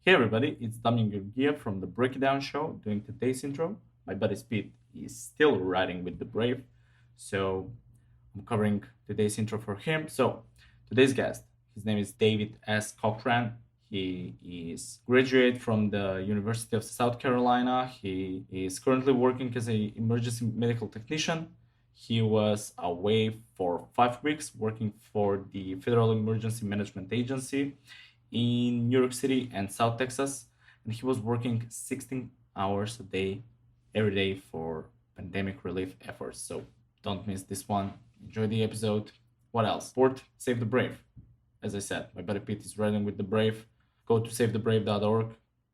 Hey everybody, it's Damian Gurgia from the Break It Down Show doing today's intro. My buddy Speed is still riding with the Brave, so I'm covering today's intro for him. So today's guest, his name is David S. Cochran. He is graduate from the University of South Carolina. He is currently working as an emergency medical technician. He was away for 5 weeks working for the Federal Emergency Management Agency in New York City and South Texas, and he was working 16 hours a day, every day for pandemic relief efforts. So don't miss this one. Enjoy the episode. What else? Sport, Save the Brave. As I said, my buddy Pete is riding with the Brave. Go to savethebrave.org,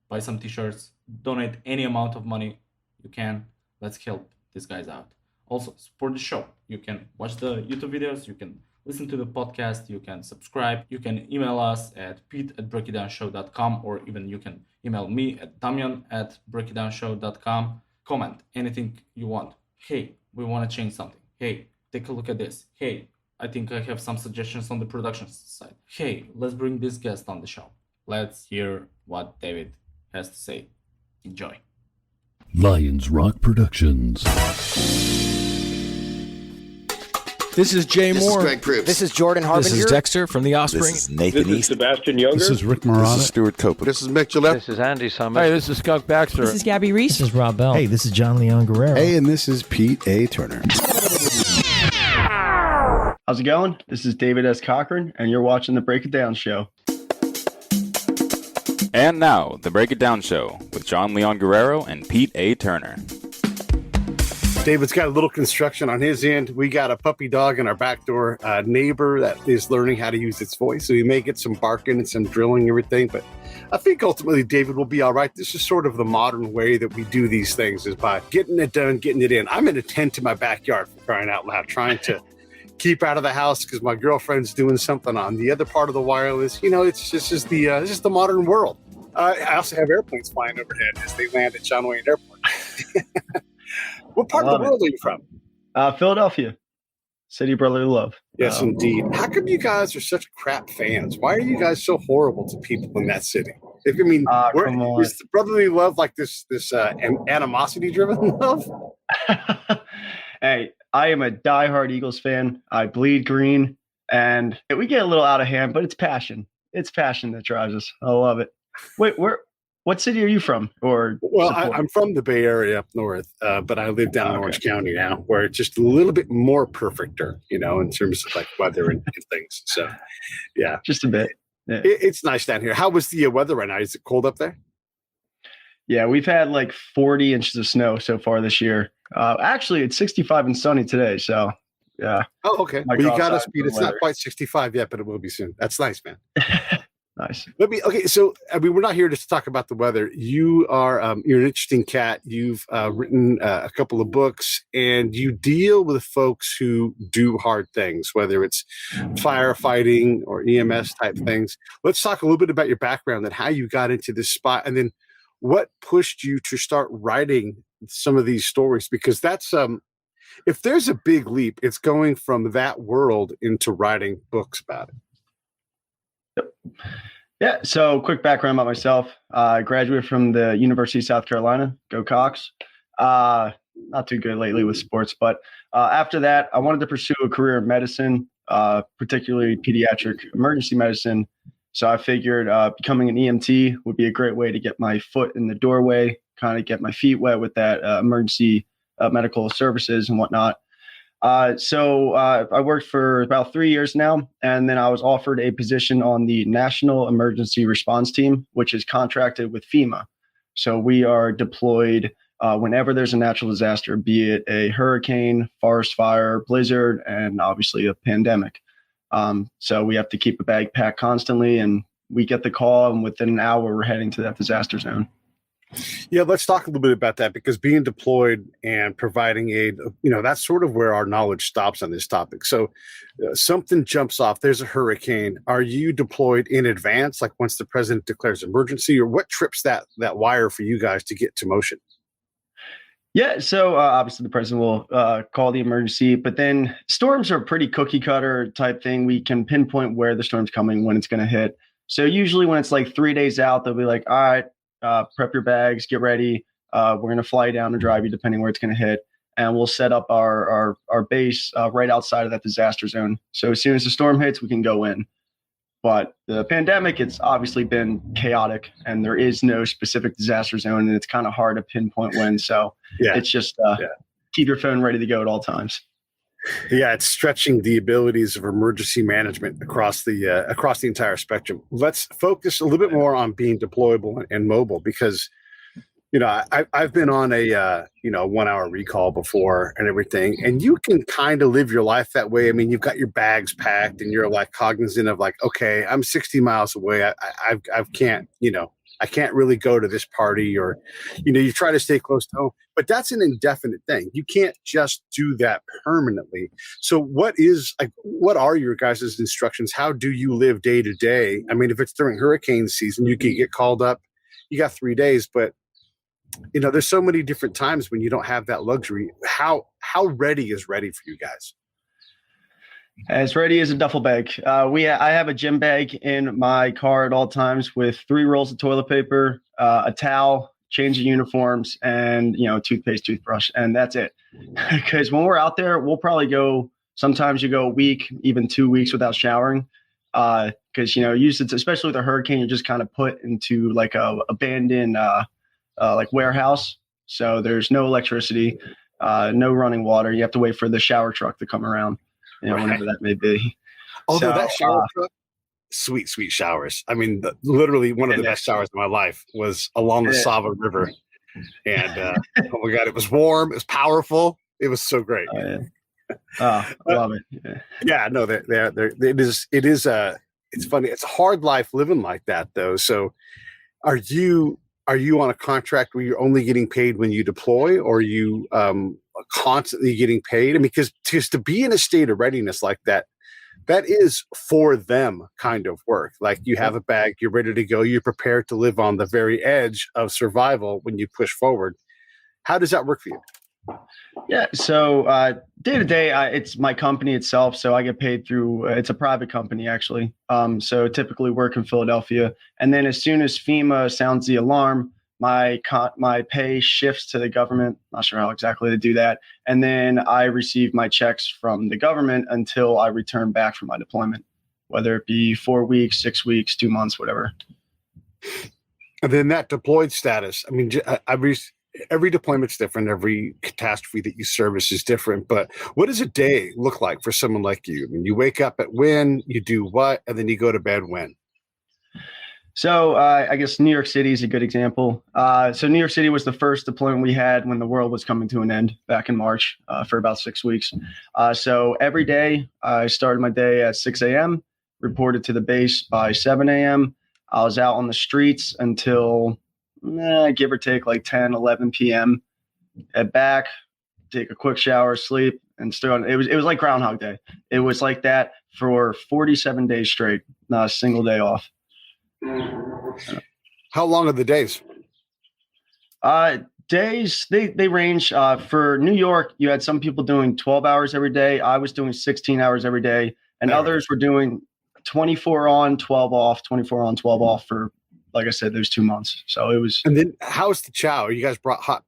buy some t-shirts, donate any amount of money you can. Let's help these guys out. Also, support the show. You can watch the YouTube videos, you can listen to the podcast, you can subscribe, you can email us at pete@breakitdownshow.com, or even you can email me at damian@breakitdownshow.com. Comment anything you want. Hey, we want to change something. Hey, take a look at this. Hey, I think I have some suggestions on the production side. Hey, let's bring this guest on the show. Let's hear what David has to say. Enjoy. Lions Rock Productions. This is Jay This Moore. is Greg Proops. This is Jordan Harbinger. This is Dexter from The Offspring. This is Nathan This is East. Sebastian Younger. This is Rick This Morana. is Stuart Copeland. This is Mick Gillette. This is Andy Summers. Hey, this is Skunk Baxter. This is Gabby Reese. This is Rob Bell. Hey, this is John Leon Guerrero. Hey, and this is Pete A. Turner. How's it going? This is David S. Cochran, and you're watching the Break It Down Show. And now, the Break It Down Show with John Leon Guerrero and Pete A. Turner. David's got a little construction on his end. We got a puppy dog in our back door, a neighbor that is learning how to use its voice. So we may get some barking and some drilling and everything. But I think ultimately David will be all right. This is sort of the modern way that we do these things, is by getting it done, getting it in. I'm in a tent in my backyard, for crying out loud, trying to keep out of the house because my girlfriend's doing something on the other part of the wireless. You know, it's just the modern world. I also have airplanes flying overhead as they land at John Wayne Airport. What part of the world are you from? Philadelphia, city of brotherly love. Yes, indeed. How come you guys are such crap fans? Why are you guys so horrible to people in that city? Is the brotherly love like this animosity-driven love? Hey, I am a diehard Eagles fan. I bleed green, and we get a little out of hand, but it's passion. It's passion that drives us. I love it. Wait, what city are you from? I'm from the Bay Area up north, but I live down in Orange County now, where it's just a little bit more perfecter, in terms of like weather and things. So, yeah, just a bit. Yeah. It's nice down here. How was the weather right now? Is it cold up there? Yeah, we've had like 40 inches of snow so far this year. Actually, it's 65 and sunny today. So, yeah. Oh, okay. Well, you got us, Pete. It's not quite 65 yet, but it will be soon. That's nice, man. Nice. So we're not here just to talk about the weather. You are you're an interesting cat. You've written a couple of books, and you deal with folks who do hard things, whether it's firefighting or EMS type things. Let's talk a little bit about your background and how you got into this spot, and then what pushed you to start writing some of these stories, because that's if there's a big leap, it's going from that world into writing books about it. Yep. Yeah. So quick background about myself. I graduated from the University of South Carolina. Go Cox. Not too good lately with sports, but after that, I wanted to pursue a career in medicine, particularly pediatric emergency medicine. So I figured becoming an EMT would be a great way to get my foot in the doorway, kind of get my feet wet with that emergency medical services and whatnot. So I worked for about 3 years now, and then I was offered a position on the National Emergency Response Team, which is contracted with FEMA. So we are deployed whenever there's a natural disaster, be it a hurricane, forest fire, blizzard, and obviously a pandemic. So we have to keep a bag packed constantly, and we get the call, and within an hour, we're heading to that disaster zone. Yeah, let's talk a little bit about that, because being deployed and providing aid, that's sort of where our knowledge stops on this topic. So something jumps off, there's a hurricane. Are you deployed in advance, like once the president declares emergency, or what trips that wire for you guys to get to motion? Yeah, so obviously the president will call the emergency, but then storms are a pretty cookie cutter type thing. We can pinpoint where the storm's coming, when it's going to hit. So usually when it's like 3 days out, they'll be like, all right, prep your bags, get ready. We're going to fly down and drive you depending where it's going to hit. And we'll set up our base right outside of that disaster zone. So as soon as the storm hits, we can go in. But the pandemic, it's obviously been chaotic, and there is no specific disaster zone, and it's kind of hard to pinpoint when. So it's just keep your phone ready to go at all times. Yeah, it's stretching the abilities of emergency management across the entire spectrum. Let's focus a little bit more on being deployable and mobile, because I've been on a 1 hour recall before and everything, and you can kind of live your life that way. I mean, you've got your bags packed and you're like cognizant of like, okay, I'm 60 miles away. I can't really go to this party, or, you try to stay close to home, but that's an indefinite thing. You can't just do that permanently. So what are your guys' instructions? How do you live day to day? I mean, if it's during hurricane season, you can get called up, you got 3 days, but there's so many different times when you don't have that luxury. How ready is ready for you guys? As ready as a duffel bag. I have a gym bag in my car at all times with 3 rolls of toilet paper, a towel, change of uniforms, and toothpaste, toothbrush, and that's it. Because when we're out there, we'll probably go. Sometimes you go a week, even 2 weeks without showering. Because usually, especially with a hurricane, you're just kind of put into like a abandoned like warehouse. So there's no electricity, no running water. You have to wait for the shower truck to come around. Whenever that may be. Although that shower truck, sweet showers. I mean, literally one of the best showers of my life was along the Sava River. And oh my God, it was warm. It was powerful. It was so great. I love it. Yeah, no, it's funny. It's a hard life living like that, though. So are you on a contract where you're only getting paid when you deploy, or are you constantly getting paid? I mean, because to be in a state of readiness like that is for them kind of work. Like, you have a bag, you're ready to go, you're prepared to live on the very edge of survival when you push forward. How does that work for you? Yeah. So day to day, it's my company itself. So I get paid through, it's a private company actually. So typically work in Philadelphia. And then as soon as FEMA sounds the alarm, my pay shifts to the government. Not sure how exactly to do that. And then I receive my checks from the government until I return back from my deployment, whether it be 4 weeks, 6 weeks, 2 months, whatever. And then that deployed status, I mean, every deployment's different. Every catastrophe that you service is different. But what does a day look like for someone like you? I mean, you wake up at when, you do what, and then you go to bed when? So I guess New York City is a good example. So New York City was the first deployment we had when the world was coming to an end back in March for about 6 weeks. So every day I started my day at 6 a.m., reported to the base by 7 a.m. I was out on the streets until give or take like 10, 11 p.m. Head back, take a quick shower, sleep, and start. It was like Groundhog Day. It was like that for 47 days straight, not a single day off. How long are the days? Days, they range. For New York, you had some people doing 12 hours every day. I was doing 16 hours every day, and others were doing 24 on, 12 off, 24 on, 12 off for, like I said, those 2 months. So it was. And then how's the chow? Are you guys brought hot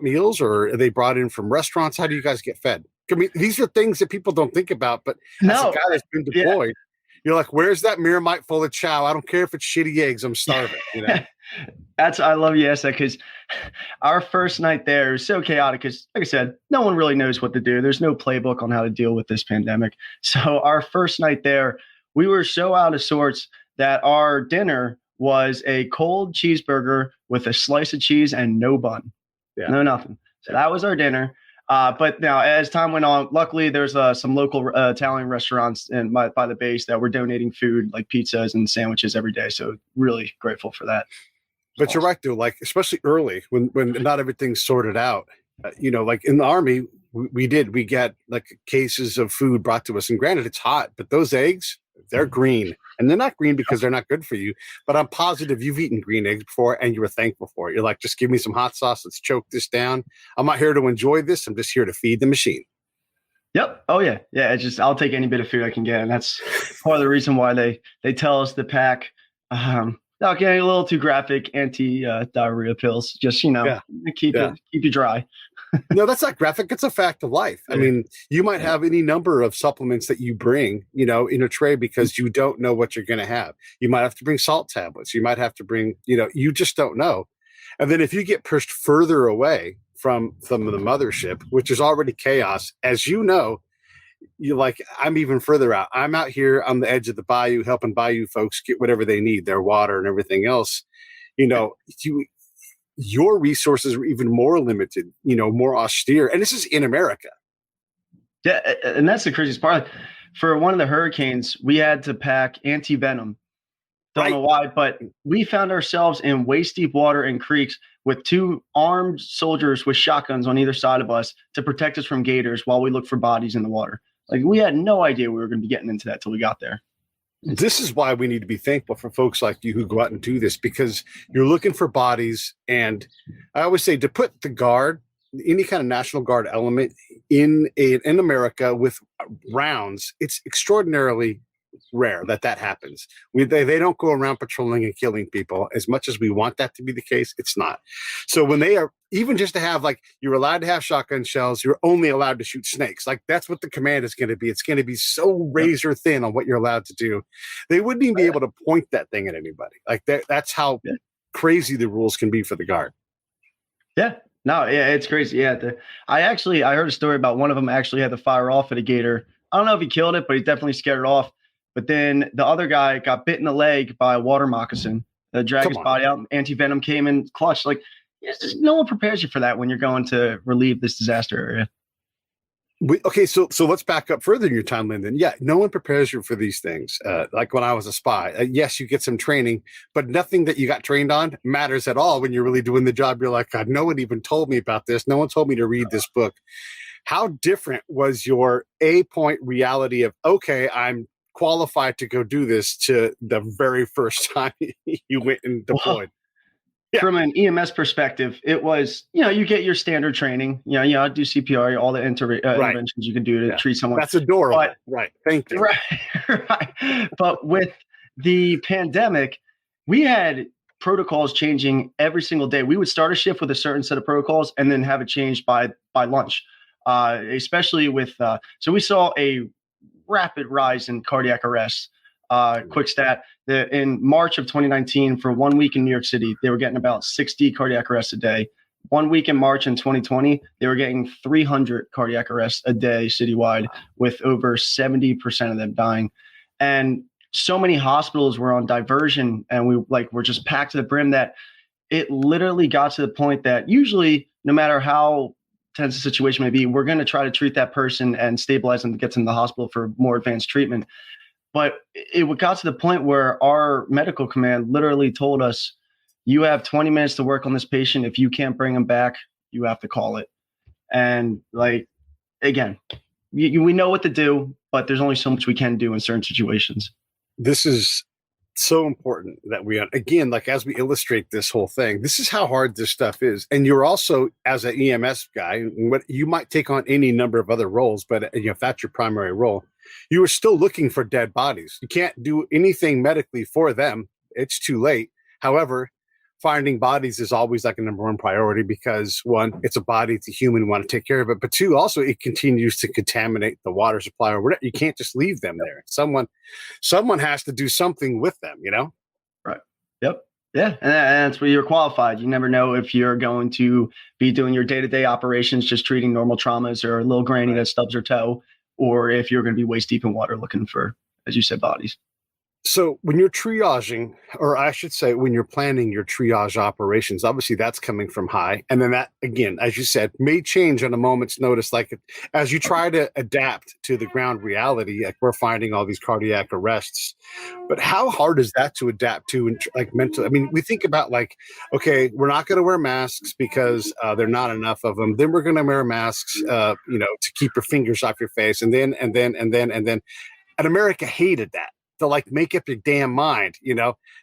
meals, or are they brought in from restaurants? How do you guys get fed? I mean, these are things that people don't think about, but as a guy that's been deployed, you're like, where's that Miramite full of chow? I don't care if it's shitty eggs. I'm starving. I love you asked that, because our first night there was so chaotic because, like I said, no one really knows what to do. There's no playbook on how to deal with this pandemic. So our first night there, we were so out of sorts that our dinner was a cold cheeseburger with a slice of cheese and no bun. No nothing. So that was our dinner. But now, as time went on, luckily there's some local Italian restaurants by the base that were donating food like pizzas and sandwiches every day. So really grateful for that. But you're right, though. Like, especially early when not everything's sorted out. Like in the Army, we get like cases of food brought to us. And granted, it's hot, but those eggs, they're green. And they're not green because they're not good for you. But I'm positive you've eaten green eggs before and you were thankful for it. You're like, just give me some hot sauce. Let's choke this down. I'm not here to enjoy this. I'm just here to feed the machine. Yep. Oh yeah. Yeah. It's just I'll take any bit of food I can get, and that's part of the reason why they tell us to pack. Not getting a little too graphic, anti diarrhea pills. Just Yeah. keep Yeah. keep you dry. No, that's not graphic. It's a fact of life. I mean, you might have any number of supplements that you bring, in a tray because you don't know what you're going to have. You might have to bring salt tablets. You might have to bring, you just don't know. And then if you get pushed further away from the mothership, which is already chaos, as you know, I'm even further out. I'm out here on the edge of the bayou helping bayou folks get whatever they need, their water and everything else. Your resources are even more limited, more austere. And this is in America. Yeah, and that's the craziest part. For one of the hurricanes, we had to pack anti-venom. Don't know why, but we found ourselves in waist-deep water and creeks with 2 armed soldiers with shotguns on either side of us to protect us from gators while we looked for bodies in the water. Like, we had no idea we were going to be getting into that till we got there. This is why we need to be thankful for folks like you who go out and do this, because you're looking for bodies. And I always say to put the Guard, any kind of National Guard element in America with rounds, it's extraordinarily rare that happens. They don't go around patrolling and killing people as much as we want that to be the case. It's not. So when they are, even just to have, like, you're allowed to have shotgun shells, you're only allowed to shoot snakes. Like, that's what the command is going to be. It's going to be so razor thin on what you're allowed to do. They wouldn't even be able to point that thing at anybody. Like, that's how crazy the rules can be for the Guard. Yeah. No, yeah, it's crazy. Yeah. I heard a story about one of them actually had to fire off at a gator. I don't know if he killed it, but he definitely scared it off. But then the other guy got bit in the leg by a water moccasin. Dragged his body out. Anti-venom came in clutch. Like, no one prepares you for that when you're going to relieve this disaster area. Okay, so let's back up further in your time, Lyndon. Yeah, no one prepares you for these things. Like when I was a spy, yes, you get some training, but nothing that you got trained on matters at all when you're really doing the job. You're like, God, no one even told me about this. No one told me to read this book. How different was your A-point reality of, okay, I'm qualified to go do this, to the very first time you went and deployed? From an EMS perspective, it was, you get your standard training, I do CPR, all the interventions you can do to treat someone. That's adorable. Right. Thank you. Right. But with the pandemic, we had protocols changing every single day. We would start a shift with a certain set of protocols and then have it changed by lunch. Especially with, so we saw a rapid rise in cardiac arrests. Quick stat, in March of 2019, for 1 week in New York City, they were getting about 60 cardiac arrests a day. 1 week in March in 2020, they were getting 300 cardiac arrests a day citywide, with over 70% of them dying. And so many hospitals were on diversion, and we're just packed to the brim that it literally got to the point that usually, no matter how tense the situation may be, we're going to try to treat that person and stabilize them to get them to the hospital for more advanced treatment. But it got to the point where our medical command literally told us, you have 20 minutes to work on this patient. If you can't bring him back, you have to call it. And again, we know what to do, but there's only so much we can do in certain situations. This is so important that again, like, as we illustrate this whole thing, this is how hard this stuff is. And you're also, as an EMS guy, what you might take on any number of other roles, but if that's your primary role, you are still looking for dead bodies. You can't do anything medically for them. It's too late. However, finding bodies is always like a number one priority, because one, it's a body, it's a human, we want to take care of it. But two, also it continues to contaminate the water supply or whatever. You can't just leave them there. Someone has to do something with them, Right. Yep. Yeah. And that's where you're qualified. You never know if you're going to be doing your day-to-day operations, just treating normal traumas or a little granny that stubs her toe, or if you're going to be waist deep in water looking for, as you said, bodies. So when you're triaging, or I should say, when you're planning your triage operations, obviously that's coming from high. And then that, again, as you said, may change on a moment's notice. Like, as you try to adapt to the ground reality, like we're finding all these cardiac arrests. But how hard is that to adapt to, and like mentally? I mean, we think about like, okay, we're not going to wear masks because there are not enough of them. Then we're going to wear masks, to keep your fingers off your face. And then. And America hated that. To like make up your damn mind,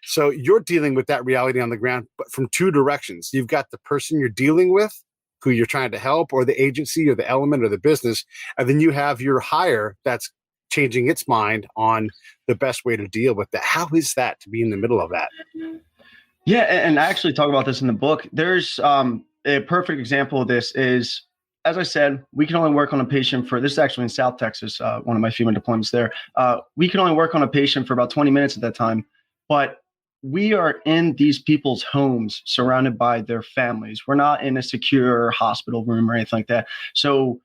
So you're dealing with that reality on the ground, but from two directions. You've got the person you're dealing with, who you're trying to help, or the agency or the element or the business. And then you have your hire that's changing its mind on the best way to deal with that. How is that to be in the middle of that? Yeah, and I actually talk about this in the book. There's a perfect example of this is, as I said, we can only work on a patient for, this is actually in South Texas, one of my FEMA deployments there. We can only work on a patient for about 20 minutes at that time, but we are in these people's homes surrounded by their families. We're not in a secure hospital room or anything like that. So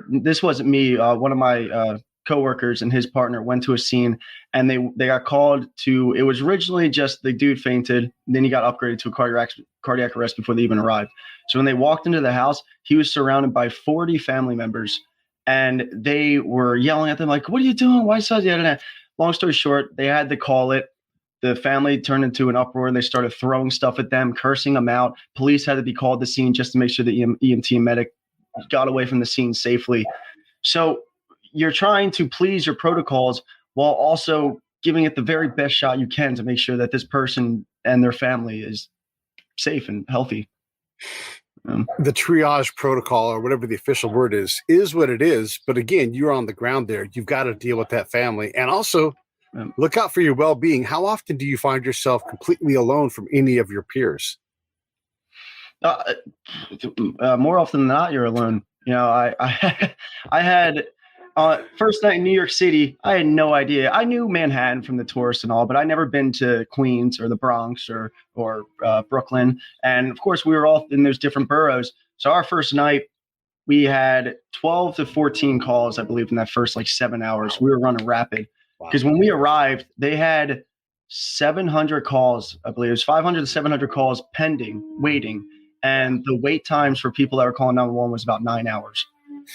this wasn't me. One of my coworkers and his partner went to a scene, and they got called to, it was originally just the dude fainted, then he got upgraded to a cardiac arrest before they even arrived. So when they walked into the house, he was surrounded by 40 family members, and they were yelling at them like, "What are you doing? Why so?" Long story short, they had to call it. The family turned into an uproar, and they started throwing stuff at them, cursing them out. Police had to be called to the scene just to make sure the EMT medic got away from the scene safely. So you're trying to please your protocols while also giving it the very best shot you can to make sure that this person and their family is safe and healthy. The triage protocol, or whatever the official word is what it is. But again, you're on the ground there. You've got to deal with that family, and also look out for your well-being. How often do you find yourself completely alone from any of your peers? More often than not, you're alone. I had first night in New York City, I had no idea. I knew Manhattan from the tourists and all, but I'd never been to Queens or the Bronx or Brooklyn. And of course, we were all in those different boroughs. So our first night, we had 12 to 14 calls, I believe, in that first 7 hours. We were running rapid because when we arrived, they had 700 calls. I believe it was 500 to 700 calls pending, waiting. And the wait times for people that were calling 911 was about 9 hours.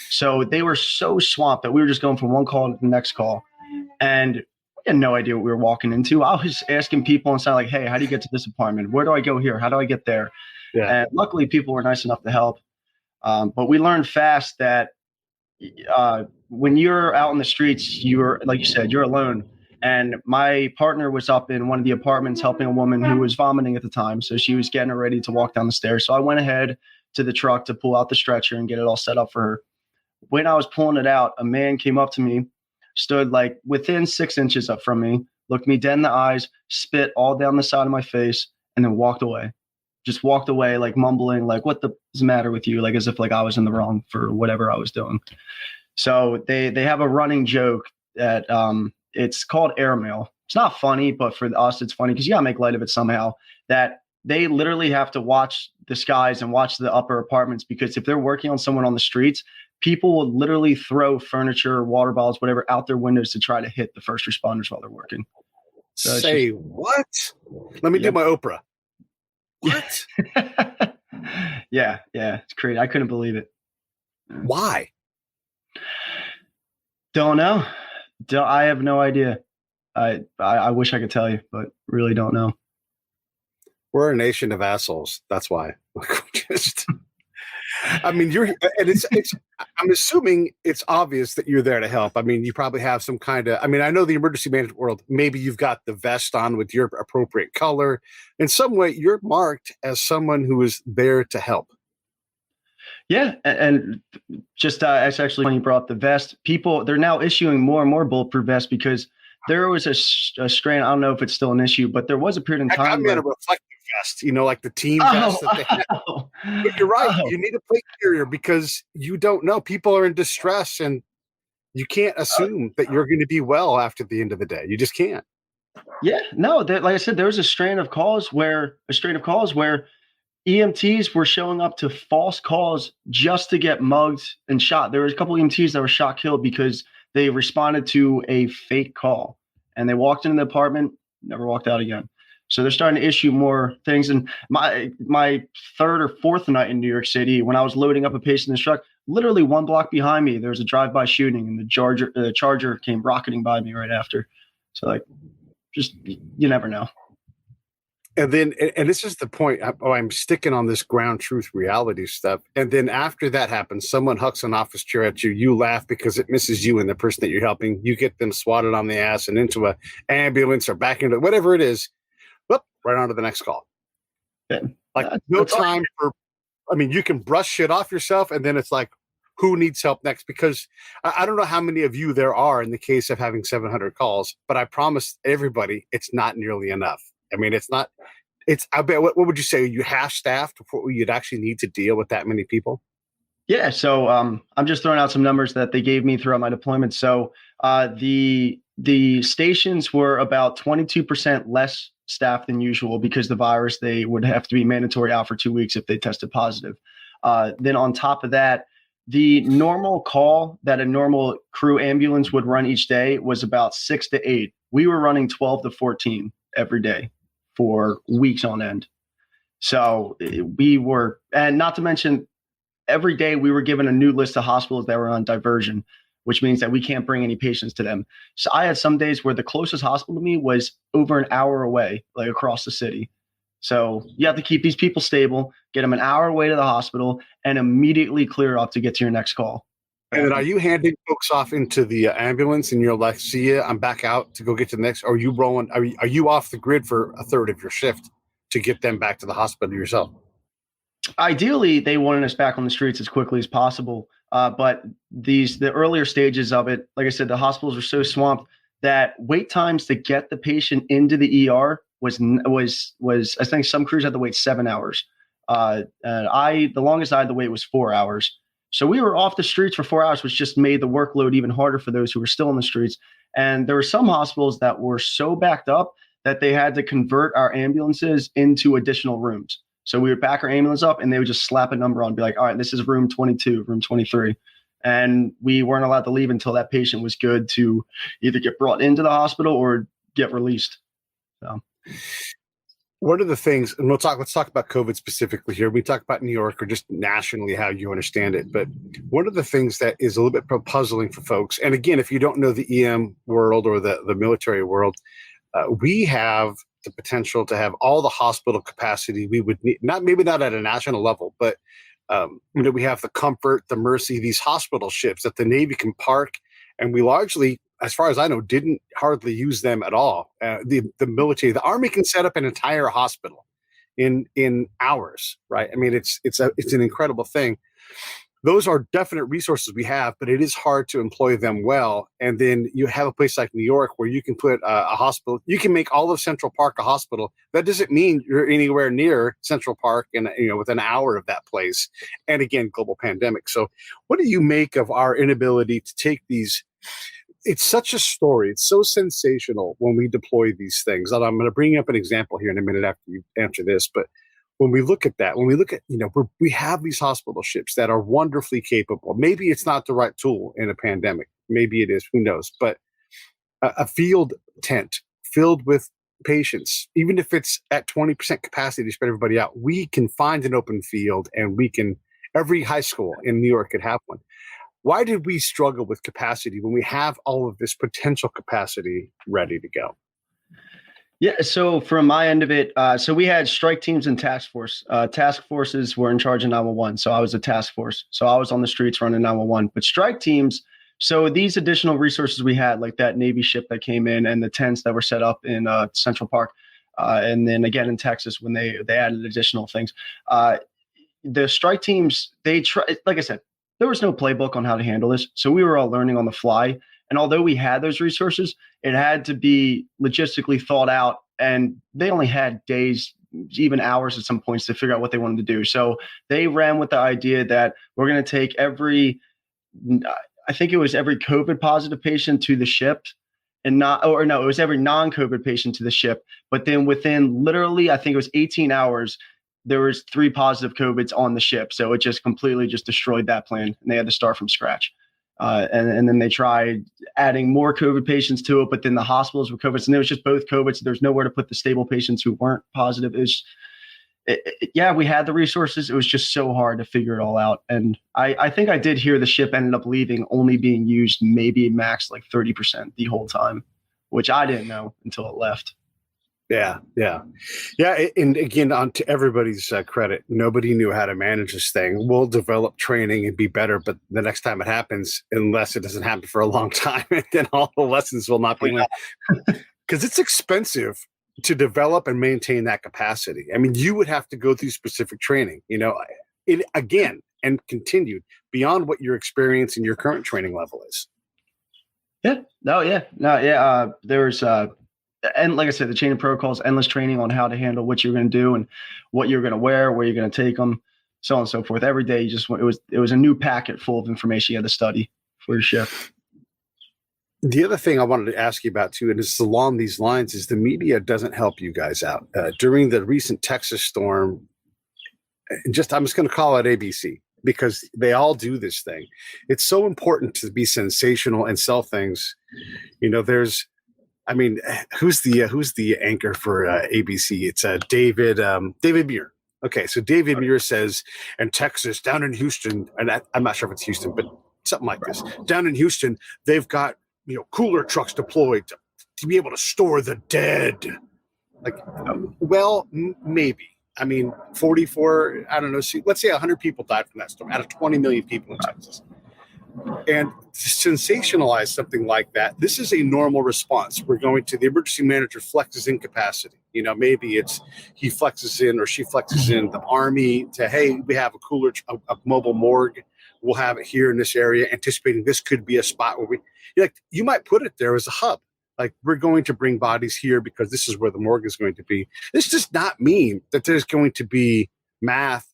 So they were so swamped that we were just going from one call to the next call. And we had no idea what we were walking into. I was asking people inside, like, "Hey, how do you get to this apartment? Where do I go here? How do I get there?" Yeah. And luckily, people were nice enough to help. But we learned fast that when you're out in the streets, you're, like you said, you're alone. And my partner was up in one of the apartments helping a woman who was vomiting at the time. So she was getting her ready to walk down the stairs. So I went ahead to the truck to pull out the stretcher and get it all set up for her. When I was pulling it out, a man came up to me, stood within 6 inches up from me, looked me dead in the eyes, spit all down the side of my face, and then walked away. Just walked away, mumbling, "What the is the matter with you?" As if I was in the wrong for whatever I was doing. So they have a running joke that it's called airmail. It's not funny, but for us, it's funny because you got to make light of it somehow, that they literally have to watch the skies and watch the upper apartments, because if they're working on someone on the streets, people will literally throw furniture, water bottles, whatever, out their windows to try to hit the first responders while they're working. So Say what? Let me do my Oprah. What? Yeah. It's crazy. I couldn't believe it. Why? Don't know. I have no idea. I wish I could tell you, but really don't know. We're a nation of assholes. That's why. I mean, I'm assuming it's obvious that you're there to help. I mean, you probably have some kind of, I know the emergency management world, maybe you've got the vest on with your appropriate color. In some way, you're marked as someone who is there to help. Yeah. And just, it's actually when you brought up the vest, they're now issuing more and more bulletproof vests, because there was a strain. I don't know if it's still an issue, but there was a period in time. I'm in a reflective vest, like the team vest that they have. But you're right. You need a plate carrier because you don't know. People are in distress, and you can't assume that you're going to be well after the end of the day. You just can't. Yeah, no. Like I said, there was a strain of calls where EMTs were showing up to false calls just to get mugged and shot. There was a couple of EMTs that were shot, killed because they responded to a fake call, and they walked into the apartment, never walked out again. So they're starting to issue more things. And my third or fourth night in New York City, when I was loading up a patient in the truck, literally 1 block behind me, there was a drive-by shooting, and the Charger came rocketing by me right after. So just, you never know. And then, and this is the point, I'm sticking on this ground truth reality stuff. And then after that happens, someone hucks an office chair at you, you laugh because it misses you and the person that you're helping. You get them swatted on the ass and into an ambulance or back into whatever it is. Whoop, right on to the next call. Yeah. No time for I mean, you can brush shit off yourself, and then it's like, who needs help next? Because I don't know how many of you there are in the case of having 700 calls, but I promise everybody it's not nearly enough. I mean, it's not. It's. I bet. What would you say? Are you half staffed before you'd actually need to deal with that many people? Yeah, so I'm just throwing out some numbers that they gave me throughout my deployment. So the stations were about 22% less staffed than usual because the virus, they would have to be mandatory out for 2 weeks if they tested positive. Then on top of that, the normal call that a normal crew ambulance would run each day was about 6 to 8. We were running 12 to 14 every day for weeks on end. So we were, and not to mention, every day we were given a new list of hospitals that were on diversion, which means that we can't bring any patients to them. So I had some days where the closest hospital to me was over an hour away, like across the city. So you have to keep these people stable, get them an hour away to the hospital, and immediately clear up to get to your next call. And then are you handing folks off into the ambulance and you're like, see ya, I'm back out to go get to the next, or are you rolling, are you off the grid for a third of your shift to get them back to the hospital yourself? Ideally, they wanted us back on the streets as quickly as possible. But the earlier stages of it, like I said, the hospitals were so swamped that wait times to get the patient into the ER was I think some crews had to wait 7 hours. And the longest I had to wait was 4 hours. So we were off the streets for 4 hours, which just made the workload even harder for those who were still in the streets. And there were some hospitals that were so backed up that they had to convert our ambulances into additional rooms. So we would back our ambulance up and they would just slap a number on and be like, all right, this is room 22, room 23. And we weren't allowed to leave until that patient was good to either get brought into the hospital or get released. So. One of the things, and let's talk about COVID specifically here. We talk about New York or just nationally how you understand it. But one of the things that is a little bit puzzling for folks, and again, if you don't know the EM world or the military world, we have the potential to have all the hospital capacity we would need, maybe not at a national level, but we have the Comfort, the Mercy, these hospital ships that the Navy can park, and we largely, as far as I know, didn't hardly use them at all. The military, the Army can set up an entire hospital in hours, right? I mean, it's an incredible thing. Those are definite resources we have, but it is hard to employ them well. And then you have a place like New York where you can put a hospital. You can make all of Central Park a hospital. That doesn't mean you're anywhere near Central Park and within an hour of that place. And again, global pandemic. So what do you make of our inability to take these? It's such a story. It's so sensational when we deploy these things. And I'm going to bring up an example here in a minute after you answer this, but when we look at that, we have these hospital ships that are wonderfully capable. Maybe it's not the right tool in a pandemic. Maybe it is, who knows? But a field tent filled with patients, even if it's at 20% capacity to spread everybody out, we can find an open field and every high school in New York could have one. Why did we struggle with capacity when we have all of this potential capacity ready to go? Yeah, so from my end of it, so we had strike teams and task force. Task forces were in charge of 911, so I was a task force. So I was on the streets running 911. But strike teams, so these additional resources we had, like that Navy ship that came in and the tents that were set up in Central Park, and then again in Texas when they added additional things. The strike teams, like I said, there was no playbook on how to handle this, so we were all learning on the fly. And although we had those resources, it had to be logistically thought out, and they only had days, even hours at some points to figure out what they wanted to do. So they ran with the idea that we're going to take every COVID positive patient to the ship it was every non-COVID patient to the ship. But then within literally, I think it was 18 hours, there was 3 positive COVIDs on the ship. So it just completely destroyed that plan, and they had to start from scratch. And then they tried adding more COVID patients to it, but then the hospitals were COVID, and it was just both COVID. So there's nowhere to put the stable patients who weren't positive. We had the resources. It was just so hard to figure it all out. And I think I did hear the ship ended up leaving, only being used maybe max like 30% the whole time, which I didn't know until it left. Yeah. And again, on to everybody's credit, nobody knew how to manage this thing. We'll develop training and be better, but the next time it happens, unless it doesn't happen for a long time, then all the lessons will not be learned. Because it's expensive to develop and maintain that capacity. I mean, you would have to go through specific training. it again and continued beyond what your experience and your current training level is. Yeah. No, yeah. No, yeah. There's and like I said, the chain of protocols, endless training on how to handle what you're going to do and what you're going to wear, where you're going to take them, so on and so forth. Every day, it was a new packet full of information you had to study for your shift. The other thing I wanted to ask you about too, and it's along these lines, is the media doesn't help you guys out. During the recent Texas storm, I'm just going to call it ABC because they all do this thing. It's so important to be sensational and sell things. You know, who's the anchor for ABC? It's David Muir. Okay, so David Muir says, in Texas, down in Houston, and I'm not sure if it's Houston, but something like this. Down in Houston, they've got cooler trucks deployed to be able to store the dead. Like, well, maybe. I mean, 44, I don't know, let's say 100 people died from that storm out of 20 million people in Texas. And to sensationalize something like that, this is a normal response. We're going to the emergency manager flexes in capacity. Maybe it's he flexes in or she flexes in the Army to, hey, we have a mobile morgue. We'll have it here in this area, anticipating this could be a spot where you might put it there as a hub. Like, we're going to bring bodies here because this is where the morgue is going to be. This does not mean that there's going to be mass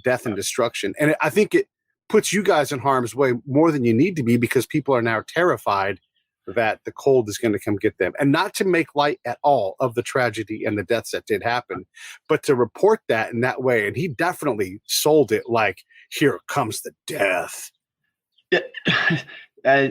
death and destruction. And I think it puts you guys in harm's way more than you need to be because people are now terrified that the cold is going to come get them. And not to make light at all of the tragedy and the deaths that did happen, but to report that in that way. And he definitely sold it like, here comes the death. Yeah.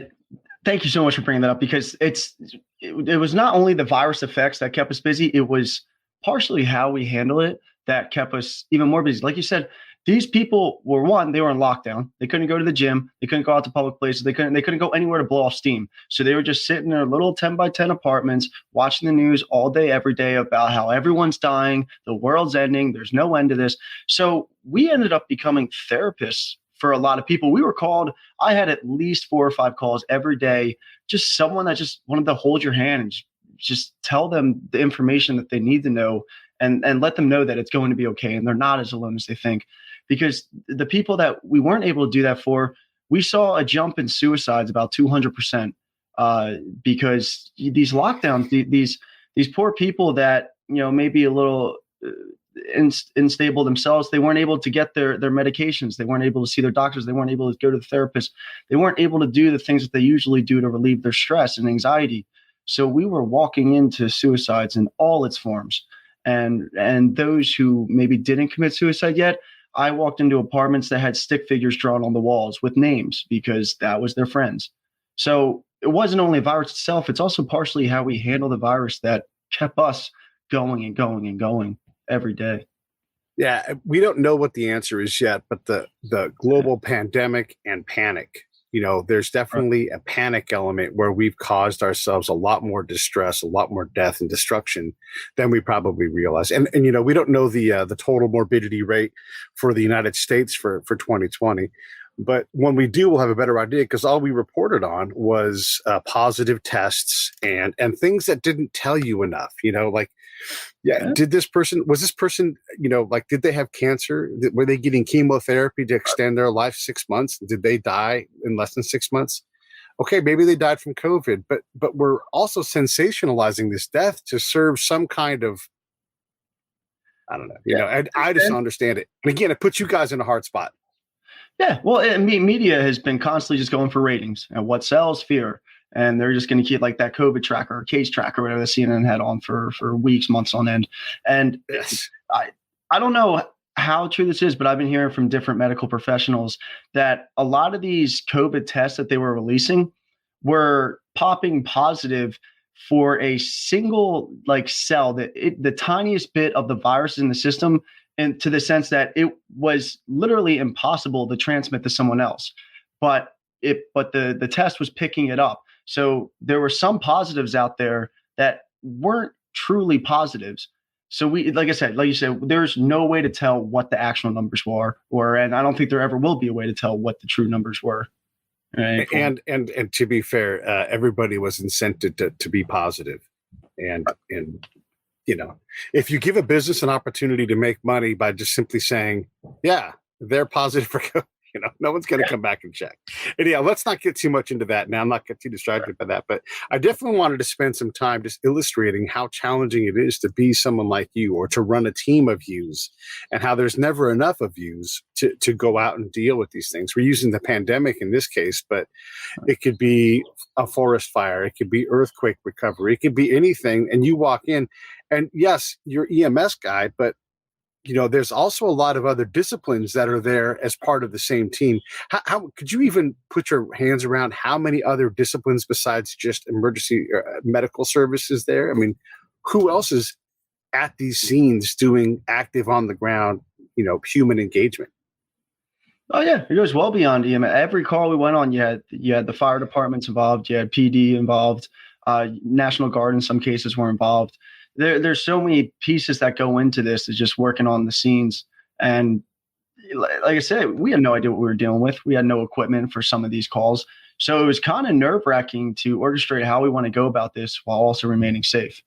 Thank you so much for bringing that up because it was not only the virus effects that kept us busy, it was partially how we handled it that kept us even more busy. Like you said, these people were they were in lockdown. They couldn't go to the gym. They couldn't go out to public places. They couldn't go anywhere to blow off steam. So they were just sitting in their little 10 by 10 apartments, watching the news all day, every day about how everyone's dying. The world's ending. There's no end to this. So we ended up becoming therapists for a lot of people. We were called. I had at least 4 or 5 calls every day. Just someone that just wanted to hold your hand and just tell them the information that they need to know and let them know that it's going to be okay. And they're not as alone as they think. Because the people that we weren't able to do that for, we saw a jump in suicides about 200%. Because these lockdowns, these poor people that maybe a little unstable themselves, they weren't able to get their medications. They weren't able to see their doctors. They weren't able to go to the therapist. They weren't able to do the things that they usually do to relieve their stress and anxiety. So we were walking into suicides in all its forms. And those who maybe didn't commit suicide yet, I walked into apartments that had stick figures drawn on the walls with names because that was their friends. So it wasn't only a virus itself, it's also partially how we handle the virus that kept us going and going and going every day. Yeah, we don't know what the answer is yet, but the global pandemic and panic, there's definitely a panic element where we've caused ourselves a lot more distress, a lot more death and destruction than we probably realize. And we don't know the total morbidity rate for the United States for 2020. But when we do, we'll have a better idea because all we reported on was positive tests and things that didn't tell you enough, did this person, did they have cancer? Were they getting chemotherapy to extend their life 6 months? Did they die in less than 6 months? Okay, maybe they died from COVID, but we're also sensationalizing this death to serve some kind of, I don't know, I just don't understand it. And again, it puts you guys in a hard spot. Yeah, well, media has been constantly just going for ratings and what sells, fear. And they're just going to keep like that COVID tracker or case tracker, whatever the CNN had on for weeks, months on end. And yes. I don't know how true this is, but I've been hearing from different medical professionals that a lot of these COVID tests that they were releasing were popping positive for a single cell, the tiniest bit of the virus in the system, and to the sense that it was literally impossible to transmit to someone else. But the test was picking it up. So there were some positives out there that weren't truly positives. So like you said, there's no way to tell what the actual numbers were, and I don't think there ever will be a way to tell what the true numbers were. Right? And to be fair, everybody was incented to be positive, and if you give a business an opportunity to make money by just simply saying, yeah, they're positive for COVID. No one's going to come back and check. And yeah, let's not get too much into that now. I'm not get too distracted by that, but I definitely wanted to spend some time just illustrating how challenging it is to be someone like you or to run a team of yous, and how there's never enough of yous to go out and deal with these things. We're using the pandemic in this case, but it could be a forest fire. It could be earthquake recovery. It could be anything. And you walk in and yes, you're EMS guy, but there's also a lot of other disciplines that are there as part of the same team. How could you even put your hands around how many other disciplines besides just emergency medical services there? I mean, who else is at these scenes doing active on the ground, human engagement? Oh yeah, it goes well beyond EMS. Every call we went on, you had the fire departments involved, you had PD involved, National Guard in some cases were involved. There's so many pieces that go into this, is just working on the scenes. And like I said, we had no idea what we were dealing with. We had no equipment for some of these calls. So it was kind of nerve-wracking to orchestrate how we want to go about this while also remaining safe.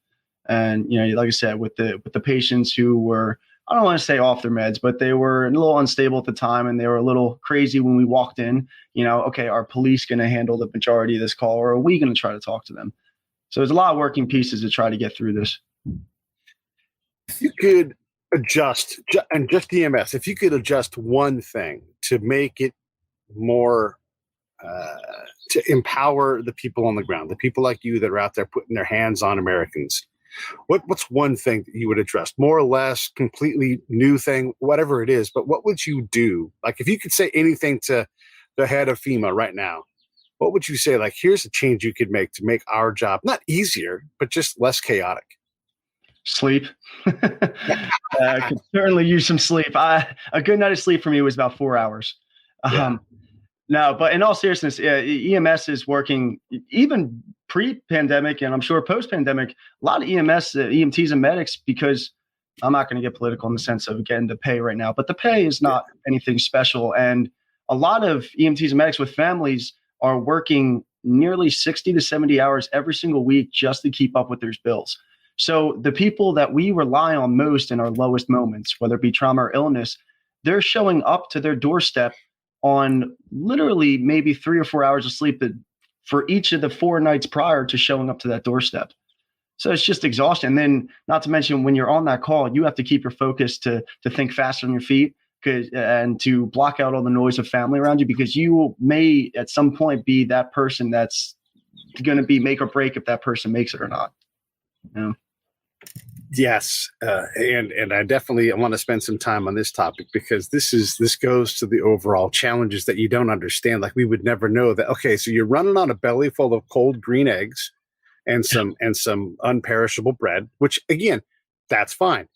And, like I said, with the patients who were, I don't want to say off their meds, but they were a little unstable at the time and they were a little crazy when we walked in, okay, are police going to handle the majority of this call, or are we going to try to talk to them? So there's a lot of working pieces to try to get through this. If you could adjust, and just EMS, if you could adjust one thing to make it more, to empower the people on the ground, the people like you that are out there putting their hands on Americans, what's one thing that you would address? More or less, completely new thing, whatever it is, but what would you do? Like if you could say anything to the head of FEMA right now, what would you say? Like, here's a change you could make to make our job not easier, but just less chaotic. Sleep. I could certainly use some sleep. A good night of sleep for me was about 4 hours. No, but in all seriousness, EMS is working even pre-pandemic, and I'm sure post-pandemic, a lot of EMTs and medics, because I'm not going to get political in the sense of getting the pay right now, but the pay is not anything special. And a lot of EMTs and medics with families are working nearly 60 to 70 hours every single week just to keep up with their bills. So the people that we rely on most in our lowest moments, whether it be trauma or illness, they're showing up to their doorstep on literally maybe 3 or 4 hours of sleep for each of the 4 nights prior to showing up to that doorstep. So it's just exhaustion. And then not to mention when you're on that call, you have to keep your focus to think fast on your feet and to block out all the noise of family around you, because you may at some point be that person that's going to be make or break if that person makes it or not. Yes, and I definitely want to spend some time on this topic, because this goes to the overall challenges that you don't understand. Like, we would never know that. Okay, so you're running on a belly full of cold green eggs and some unperishable bread, which again, that's fine.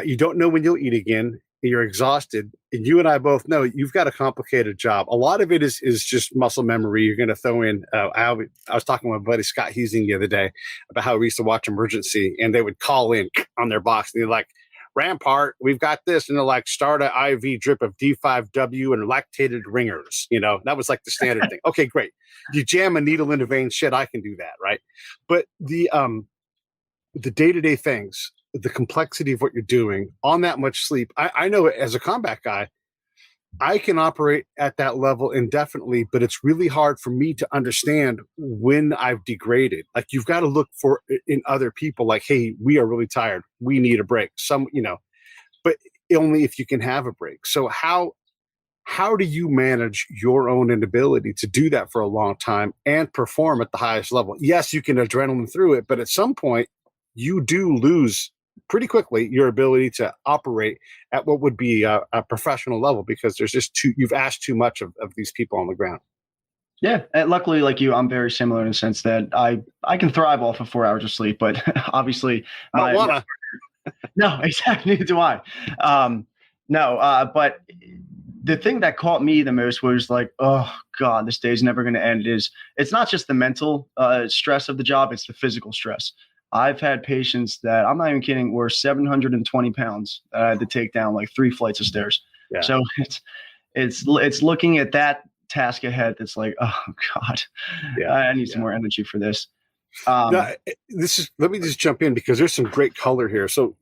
You don't know when you'll eat again. You're exhausted, and you and I both know you've got a complicated job. A lot of it is just muscle memory. You're going to throw in. I was talking with my buddy Scott Husing the other day about how we used to watch Emergency, and they would call in on their box, and they're like, "Rampart, we've got this," and they're like, "Start an IV drip of D5W and lactated ringers." That was like the standard thing. Okay, great. You jam a needle into vein, shit, I can do that, right? But the day-to-day things, the complexity of what you're doing on that much sleep. I know as a combat guy, I can operate at that level indefinitely, but it's really hard for me to understand when I've degraded. Like, you've got to look for in other people, like, hey, we are really tired. We need a break. But only if you can have a break. So how do you manage your own inability to do that for a long time and perform at the highest level? Yes, you can adrenaline through it, but at some point you do lose pretty quickly your ability to operate at what would be a professional level, because there's just you've asked too much of these people on the ground. Yeah. And luckily, like you, I'm very similar in the sense that I can thrive off of 4 hours of sleep, but obviously I don't wanna. No, exactly. Neither do I. But the thing that caught me the most was like, oh God, this day's never going to end. It's not just the mental stress of the job. It's the physical stress. I've had patients that, I'm not even kidding, were 720 pounds that I had to take down like 3 flights of stairs. Yeah. So it's looking at that task ahead that's like, oh God, I need some more energy for this. Let me just jump in, because there's some great color here. So,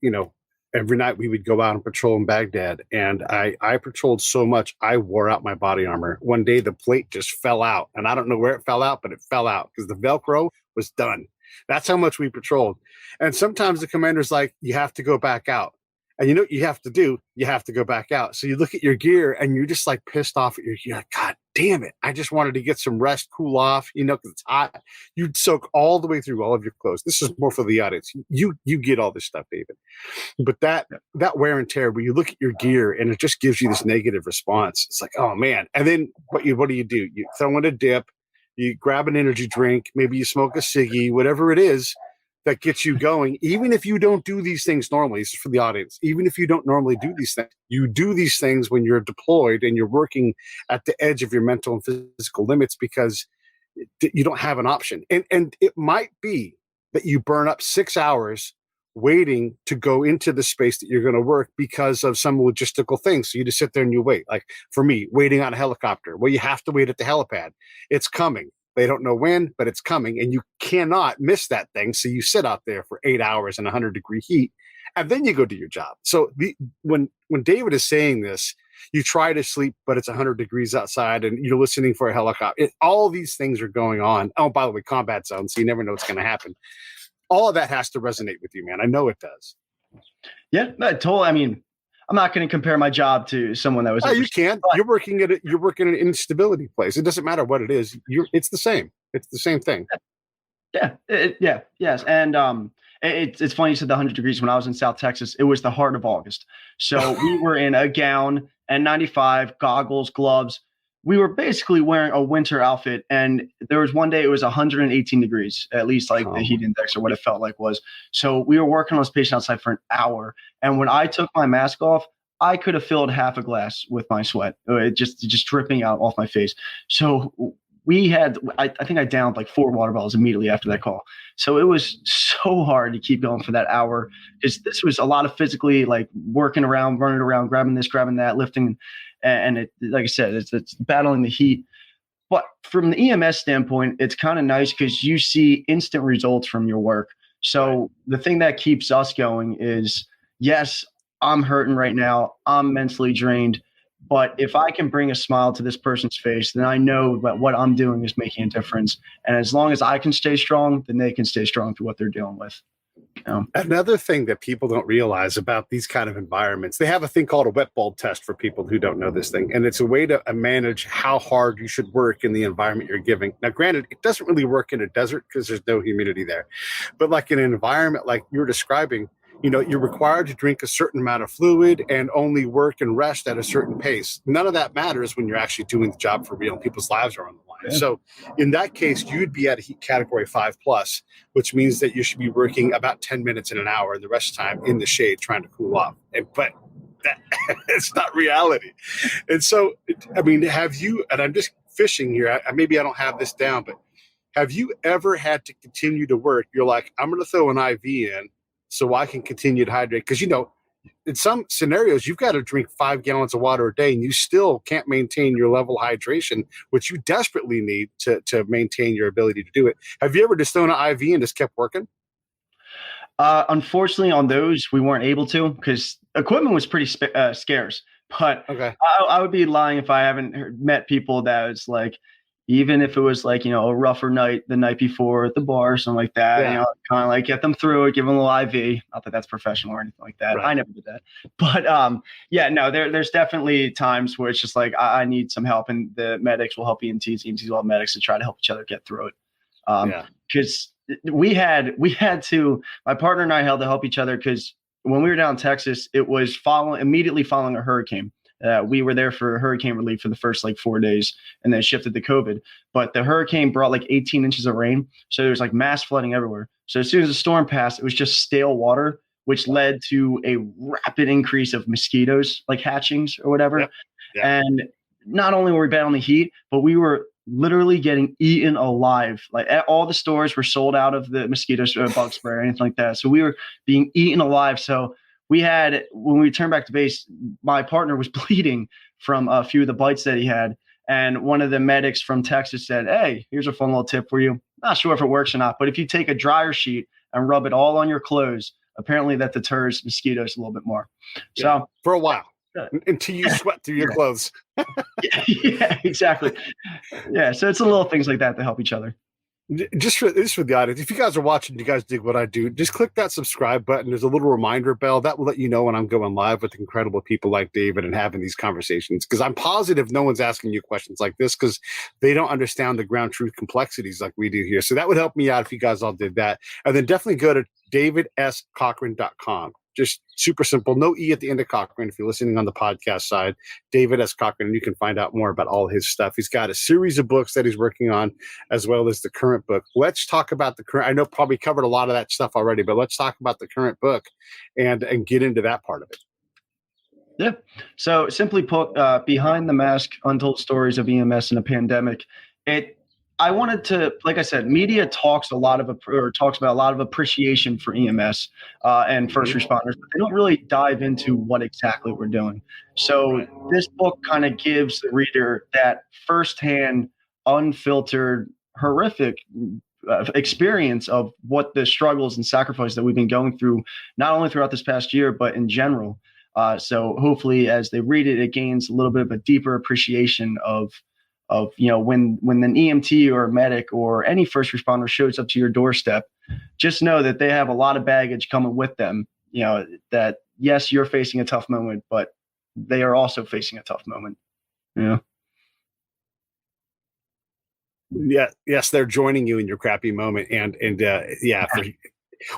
every night we would go out and patrol in Baghdad. And I patrolled so much, I wore out my body armor. One day the plate just fell out. And I don't know where it fell out, but it fell out because the Velcro was done. That's how much we patrolled. And sometimes the commander's like, you have to go back out. And you know what you have to do? You have to go back out. So you look at your gear and you're just like pissed off at your gear. Like, God damn it. I just wanted to get some rest, cool off, because it's hot. You'd soak all the way through all of your clothes. This is more for the audience. You get all this stuff, David. But that wear and tear, where you look at your gear and it just gives you this negative response. It's like, oh man. And then what do? You throw in a dip, you grab an energy drink, maybe you smoke a ciggy, whatever it is that gets you going. Even if you don't do these things normally, this is for the audience, even if you don't normally do these things, you do these things when you're deployed and you're working at the edge of your mental and physical limits because you don't have an option. And it might be that you burn up 6 hours waiting to go into the space that you're going to work because of some logistical things. So you just sit there and you wait. Like for me, waiting on a helicopter. Well, you have to wait at the helipad. It's coming. They don't know when, but it's coming, and you cannot miss that thing. So you sit out there for 8 hours in 100-degree heat, and then you go do your job. So when David is saying this, you try to sleep, but it's 100 degrees outside, and you're listening for a helicopter. All these things are going on. Oh, by the way, combat zone, so you never know what's going to happen. All of that has to resonate with you, man. I know it does. Yeah, totally. I mean, I'm not going to compare my job to someone that was. Oh, you can. You're working at an instability place. It doesn't matter what it is. It's the same. It's the same thing. Yeah. Yes. And it's funny you said the 100 degrees. When I was in South Texas, it was the heart of August. So we were in a gown, N95, goggles, gloves. We were basically wearing a winter outfit. And there was one day it was 118 degrees, at least like the heat index or what it felt like was. So we were working on this patient outside for an hour. And when I took my mask off, I could have filled half a glass with my sweat, it just dripping out off my face. So we had, I think I downed like 4 water bottles immediately after that call. So it was so hard to keep going for that hour because this was a lot of physically like working around, running around, grabbing this, grabbing that, lifting. And it, like I said, it's battling the heat. But from the EMS standpoint, it's kind of nice because you see instant results from your work. So the thing that keeps us going is, yes, I'm hurting right now. I'm mentally drained. But if I can bring a smile to this person's face, then I know that what I'm doing is making a difference. And as long as I can stay strong, then they can stay strong through what they're dealing with. Another thing that people don't realize about these kind of environments, they have a thing called a wet bulb test for people who don't know this thing. And it's a way to manage how hard you should work in the environment you're giving. Now, granted, it doesn't really work in a desert because there's no humidity there. But like in an environment like you're describing, you're required to drink a certain amount of fluid and only work and rest at a certain pace. None of that matters when you're actually doing the job for real and people's lives are on the line. Yeah. So in that case, you'd be at a heat category 5+, which means that you should be working about 10 minutes in an hour and the rest of the time in the shade trying to cool off. But it's not reality. And so, I mean, have you, and I'm just fishing here, maybe I don't have this down, but have you ever had to continue to work? You're like, I'm going to throw an IV in so I can continue to hydrate. Because, in some scenarios, you've got to drink 5 gallons of water a day and you still can't maintain your level of hydration, which you desperately need to maintain your ability to do it. Have you ever just thrown an IV and just kept working? Unfortunately, on those, we weren't able to because equipment was pretty scarce. But okay. I would be lying if I haven't met people that it's like, even if it was like, a rougher night the night before at the bar or something like that, kind of like get them through it, give them a little IV. Not that that's professional or anything like that. Right. I never did that. But there's definitely times where it's just like, I need some help and the medics will help EMTs will help medics to try to help each other get through it. Because we had to, my partner and I had to help each other because when we were down in Texas, it was immediately following a hurricane. We were there for hurricane relief for the first 4 days and then shifted to COVID. But the hurricane brought 18 inches of rain. So there was mass flooding everywhere. So as soon as the storm passed, it was just stale water, which led to a rapid increase of mosquitoes, hatchings or whatever. Yep. Yep. And not only were we battling the heat, but we were literally getting eaten alive. All the stores were sold out of the mosquito bug spray or anything like that. So we were being eaten alive. So when we returned back to base, my partner was bleeding from a few of the bites that he had. And one of the medics from Texas said, "Hey, here's a fun little tip for you. Not sure if it works or not, but if you take a dryer sheet and rub it all on your clothes, apparently that deters mosquitoes a little bit more. So for a while, until you sweat through your clothes. yeah, exactly. Yeah, so it's the little things like that to help each other. Just for the audience, if you guys are watching, you guys dig what I do, just click that subscribe button. There's a little reminder bell that will let you know when I'm going live with incredible people like David and having these conversations, because I'm positive no one's asking you questions like this because they don't understand the ground truth complexities like we do here. So that would help me out if you guys all did that. And then definitely go to davidscochran.com. Just super simple. No E at the end of Cochran. If you're listening on the podcast side, David S. Cochran, and you can find out more about all his stuff. He's got a series of books that he's working on, as well as the current book. Let's talk about the current. I know probably covered a lot of that stuff already, but let's talk about the current book and get into that part of it. Yeah. So simply put, Behind the Mask, Untold Stories of EMS in a Pandemic. I wanted to, like I said, media talks about a lot of appreciation for EMS and first responders, but they don't really dive into what exactly we're doing. So this book kind of gives the reader that firsthand, unfiltered, horrific experience of what the struggles and sacrifice that we've been going through, not only throughout this past year, but in general. So hopefully as they read it, it gains a little bit of a deeper appreciation of when an EMT or a medic or any first responder shows up to your doorstep, just know that they have a lot of baggage coming with them. That yes, you're facing a tough moment, but they are also facing a tough moment. Yeah. Yeah. Yes, they're joining you in your crappy moment,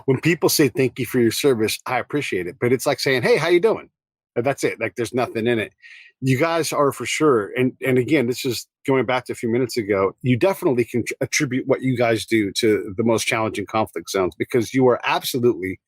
when people say thank you for your service, I appreciate it. But it's like saying, hey, how you doing? And that's it. Like there's nothing in it. You guys are for sure. And again, this is going back to a few minutes ago. You definitely can attribute what you guys do to the most challenging conflict zones, because you are absolutely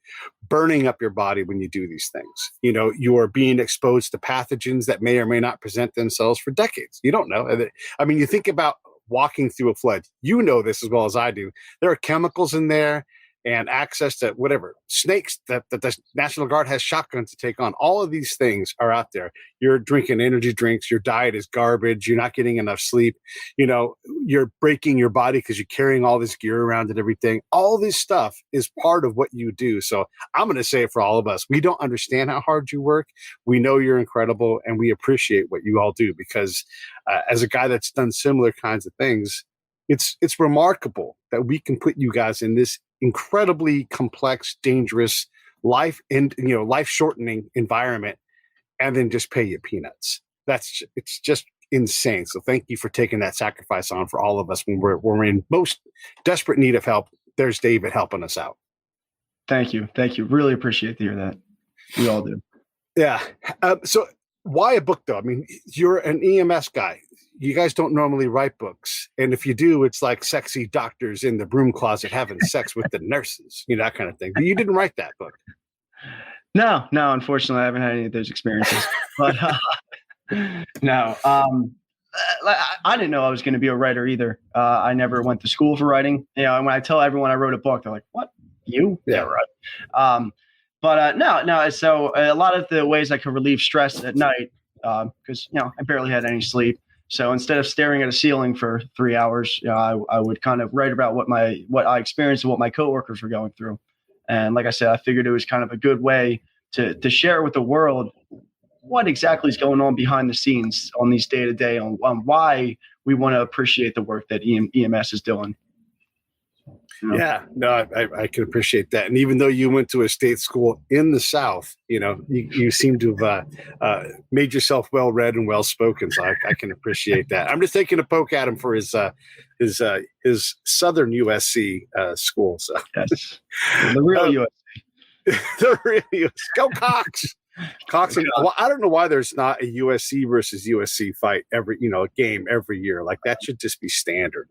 burning up your body when you do these things. You are being exposed to pathogens that may or may not present themselves for decades. You don't know. I mean, you think about walking through a flood. You know this as well as I do. There are chemicals in there and access to whatever snakes that the National Guard has shotguns to take on. All of these things are out there. You're drinking energy drinks. Your diet is garbage. You're not getting enough sleep. You're breaking your body because you're carrying all this gear around and everything. All this stuff is part of what you do. So I'm going to say it for all of us. We don't understand how hard you work. We know you're incredible, and we appreciate what you all do, because as a guy that's done similar kinds of things, it's remarkable that we can put you guys in this incredibly complex, dangerous life shortening environment, and then just pay you peanuts. It's just insane. So thank you for taking that sacrifice on for all of us when we're in most desperate need of help. There's David helping us out. Thank you. Really appreciate to hear that. We all do. Yeah. So why a book though? I mean, you're an EMS guy. You guys don't normally write books. And if you do, it's like sexy doctors in the broom closet having sex with the nurses, that kind of thing. But you didn't write that book. No, unfortunately, I haven't had any of those experiences. But no, I didn't know I was going to be a writer either. I never went to school for writing. And when I tell everyone I wrote a book, they're like, what? You? Yeah, right. No. So a lot of the ways I could relieve stress at night, because, I barely had any sleep. So instead of staring at a ceiling for 3 hours, I would kind of write about what I experienced and what my coworkers were going through. And like I said, I figured it was kind of a good way to share with the world what exactly is going on behind the scenes on these day-to-day, on why we want to appreciate the work that EMS is doing. Yeah, no, I can appreciate that. And even though you went to a state school in the South, you seem to have made yourself well-read and well-spoken. So I can appreciate that. I'm just taking a poke at him for his Southern USC school. So yes, the real USC. The real USC. Go Cox. Cox. Well, I don't know why there's not a USC versus USC fight game every year. Like that should just be standard.